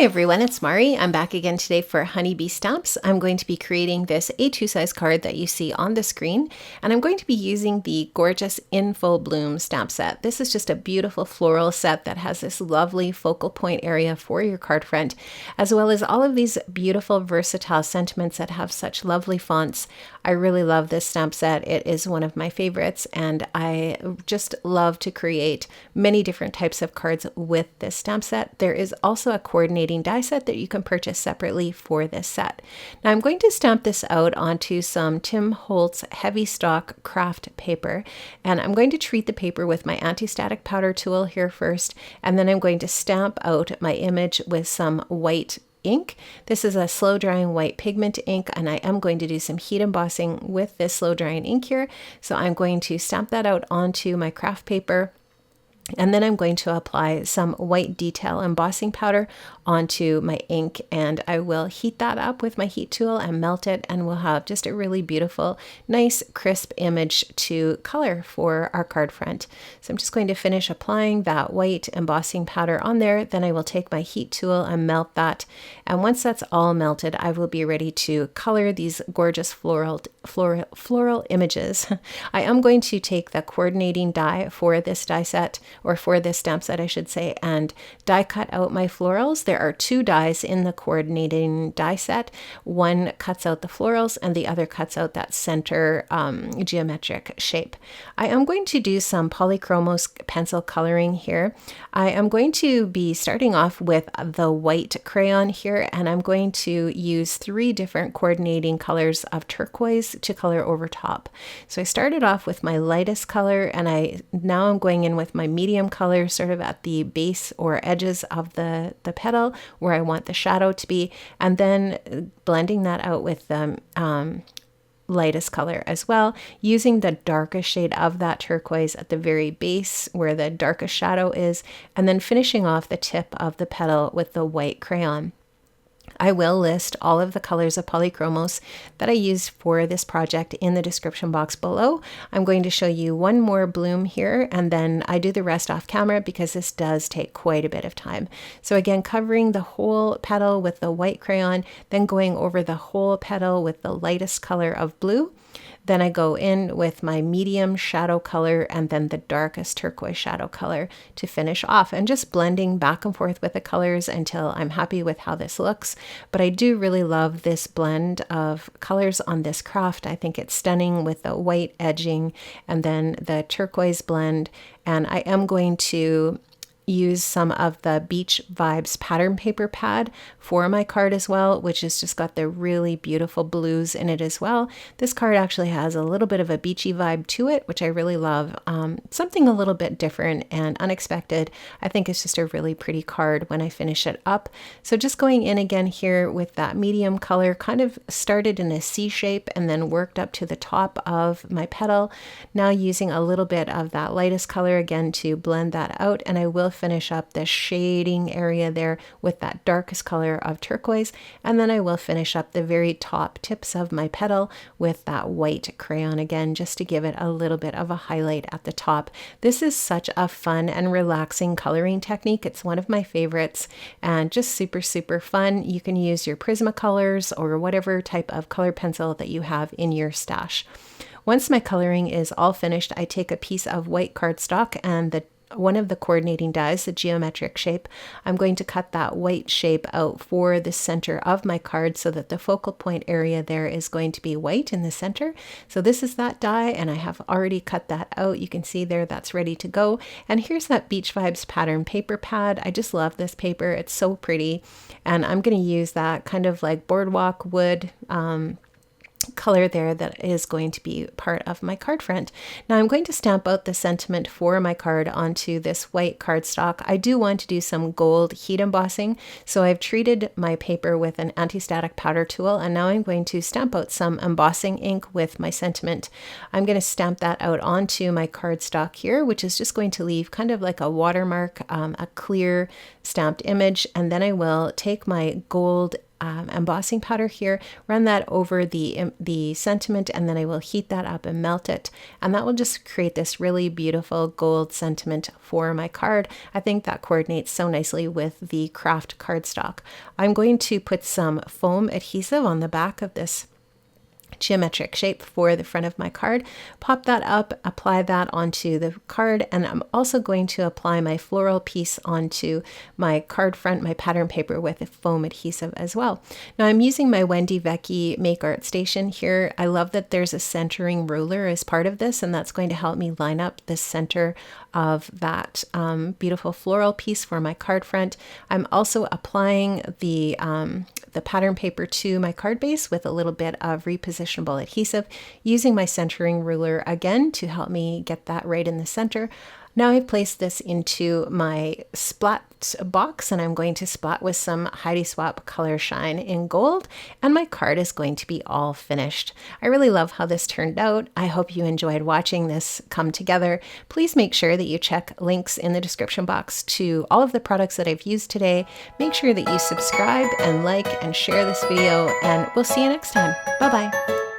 Hi everyone, it's Mari. I'm back again today for Honeybee Stamps. I'm going to be creating this A2 size card that you see on the screen, and I'm going to be using the gorgeous In Full Bloom stamp set. This is just a beautiful floral set that has this lovely focal point area for your card front, as well as all of these beautiful versatile sentiments that have such lovely fonts. I really love this stamp set. It is one of my favorites, and I just love to create many different types of cards with this stamp set. There is also a coordinating die set that you can purchase separately for this set. Now I'm going to stamp this out onto some Tim Holtz heavy stock Kraft paper, and I'm going to treat the paper with my anti-static powder tool here first, and then I'm going to stamp out my image with some white ink. This is a slow drying white pigment ink, and I am going to do some heat embossing with this slow drying ink here. So I'm going to stamp that out onto my craft paper, and then I'm going to apply some white detail embossing powder onto my ink, and I will heat that up with my heat tool and melt it, and we'll have just a really beautiful, nice, crisp image to color for our card front. So I'm just going to finish applying that white embossing powder on there. Then I will take my heat tool and melt that. And once that's all melted, I will be ready to color these gorgeous floral images. I am going to take the coordinating die for this die set, or for this stamp set, I should say, and die cut out my florals. There are two dies in the coordinating die set. One cuts out the florals and the other cuts out that center geometric shape. I am going to do some Polychromos pencil coloring here. I am going to be starting off with the white crayon here, and I'm going to use 3 different coordinating colors of turquoise to color over top. So I started off with my lightest color, and now I'm going in with my medium color sort of at the base or edges of the petal where I want the shadow to be, and then blending that out with the lightest color as well, using the darkest shade of that turquoise at the very base where the darkest shadow is, and then finishing off the tip of the petal with the white crayon. I will list all of the colors of Polychromos that I used for this project in the description box below. I'm going to show you one more bloom here, and then I do the rest off camera because this does take quite a bit of time. So again, covering the whole petal with the white crayon, then going over the whole petal with the lightest color of blue. Then I go in with my medium shadow color and then the darkest turquoise shadow color to finish off, and just blending back and forth with the colors until I'm happy with how this looks. But I do really love this blend of colors on this craft. I think it's stunning with the white edging and then the turquoise blend. And I am going to use some of the Beach Vibes pattern paper pad for my card as well, which has just got the really beautiful blues in it as well. This card actually has a little bit of a beachy vibe to it, which I really love. Something a little bit different and unexpected. I think it's just a really pretty card when I finish it up. So just going in again here with that medium color, kind of started in a C shape and then worked up to the top of my petal. Now using a little bit of that lightest color again to blend that out, and I will finish up the shading area there with that darkest color of turquoise, and then I will finish up the very top tips of my petal with that white crayon again, just to give it a little bit of a highlight at the top. This is such a fun and relaxing coloring technique. It's one of my favorites and just super, super fun. You can use your Prismacolors or whatever type of color pencil that you have in your stash. Once my coloring is all finished, I take a piece of white cardstock and one of the coordinating dies, the geometric shape. I'm going to cut that white shape out for the center of my card so that the focal point area there is going to be white in the center. So this is that die, and I have already cut that out. You can see there that's ready to go. And here's that Beach Vibes pattern paper pad. I just love this paper. It's so pretty. And I'm going to use that kind of like boardwalk wood color there that is going to be part of my card front. Now I'm going to stamp out the sentiment for my card onto this white cardstock. I do want to do some gold heat embossing, so I've treated my paper with an anti-static powder tool, and now I'm going to stamp out some embossing ink with my sentiment. I'm going to stamp that out onto my cardstock here, which is just going to leave kind of like a watermark, a clear stamped image, and then I will take my gold embossing powder here, run that over the sentiment, and then I will heat that up and melt it. And that will just create this really beautiful gold sentiment for my card. I think that coordinates so nicely with the Kraft cardstock. I'm going to put some foam adhesive on the back of this geometric shape for the front of my card, pop that up, apply that onto the card, and I'm also going to apply my floral piece onto my card front, my pattern paper, with a foam adhesive as well. Now I'm using my Wendy Vecchi Make Art Station here. I love that there's a centering ruler as part of this, and that's going to help me line up the center of that beautiful floral piece for my card front. I'm also applying the pattern paper to my card base with a little bit of repositionable adhesive, using my centering ruler again to help me get that right in the center. Now I've placed this into my splat box, and I'm going to splat with some Heidi Swapp Color Shine in gold, and my card is going to be all finished. I really love how this turned out. I hope you enjoyed watching this come together. Please make sure that you check links in the description box to all of the products that I've used today. Make sure that you subscribe and like and share this video, and we'll see you next time. Bye-bye.